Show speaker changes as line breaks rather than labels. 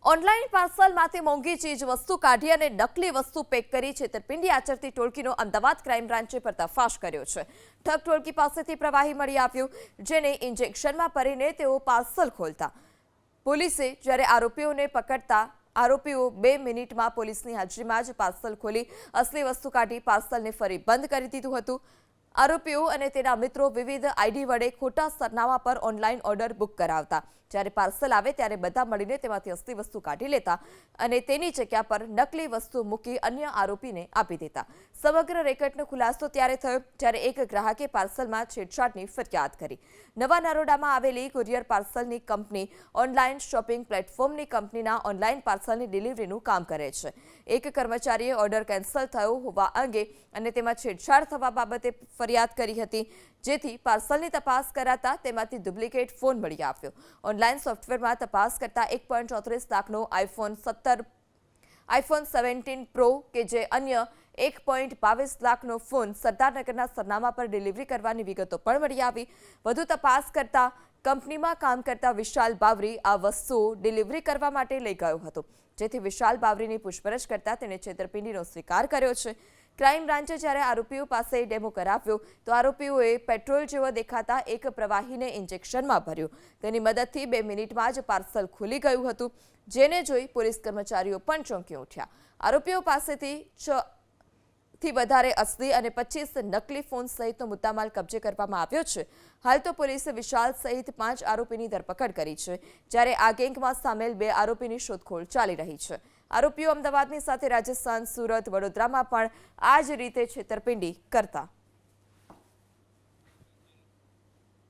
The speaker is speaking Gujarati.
ઓનલાઈન પાર્સલમાંથી મોંઘી ચીજ વસ્તુ કાઢી અને નકલી વસ્તુ પેક કરી છેતરપિંડી આચરતી ટોળકીનો અમદાવાદ ક્રાઇમ બ્રાન્ચે પર્દાફાશ કર્યો છે। ઠગ ટોળકી પાસેથી પ્રવાહી મળી આવ્યું, જેને ઇન્જેક્શનમાં ભરીને તેઓ પાર્સલ ખોલતા। પોલીસે જ્યારે આરોપીઓને પકડતા આરોપીઓ 2 મિનિટમાં પોલીસની હાજરીમાં જ પાર્સલ ખોલી અસલી વસ્તુ કાઢી પાર્સલને ફરી બંધ કરી દીધું હતું। આરોપીઓ અને તેના મિત્રો વિવિધ આઈડી વડે ખોટા સરનામા પર ઓનલાઈન ઓર્ડર બુક કરાવતા, જ્યારે પાર્સલ આવે ત્યારે બધા મળીને તેમાંથી અસલી વસ્તુ કાઢી લેતા અને તેની જગ્યા પર નકલી વસ્તુ મૂકી અન્ય આરોપીને આપી દેતા। સમગ્ર રેકેટનો ખુલાસો ત્યારે થયો જ્યારે એક ગ્રાહકે પાર્સલમાં છેડછાડની ફરિયાદ કરી। નવા નરોડામાં આવેલી કુરિયર પાર્સલની કંપની ઓનલાઈન શોપિંગ પ્લેટફોર્મની કંપનીના ઓનલાઈન પાર્સલની ડિલિવરીનું કામ કરે છે। એક કર્મચારીએ ઓર્ડર કેન્સલ થયો હોવા અંગે અને તેમાં છેડછાડ થવા બાબતે ફરિયાદ કરી હતી, જેથી પાર્સલની તપાસ કરાતા તેમાંથી ડુપ્લિકેટ ફોન મળી આવ્યો। ઓનલાઈન સોફ્ટવેરમાં તપાસ કરતા 1.34 લાખનો આઈફોન 17 પ્રો કે જે અન્ય 1.22 લાખનો ફોન સરદારનગરના સરનામા પર ડિલિવરી કરવાની વિગતો પણ મળી આવી। વધુ તપાસ કરતા કંપનીમાં કામ કરતા વિશાલ બાવરી આ વસ્તુઓ ડિલિવરી કરવા માટે લઈ ગયો હતો, જેથી વિશાલ બાવરીની પૂછપરછ કરતા તેણે છેતરપિંડીનો સ્વીકાર કર્યો છે। ક્રાઇમ બ્રાન્ચે જ્યારે આરોપીઓ પાસે ડેમો કરાવ્યો તો આરોપીઓએ પેટ્રોલ જેવો દેખાતા એક પ્રવાહીને ઇન્જેક્શનમાં ભર્યું। તેની મદદથી 2 મિનિટમાં જ પાર્સલ ખુલી ગયું હતું, જેને જોઈ પોલીસ કર્મચારીઓ પણ ચોંકી ઉઠ્યા। આરોપીઓ પાસેથી 6 થી વધારે અસલી અને 25 નકલી ફોન સહિતનો મુદ્દામાલ કબજે કરવામાં આવ્યો છે। હાલ તો પોલીસે વિશાલ સહિત 5 આરોપીની ધરપકડ કરી છે, જ્યારે આ ગેંગમાં સામેલ 2 આરોપીની શોધખોળ ચાલી રહી છે। આરોપીઓ અમદાવાદની સાથે રાજસ્થાન, સુરત, વડોદરામાં પણ આ જ રીતે છેતરપિંડી કરતા।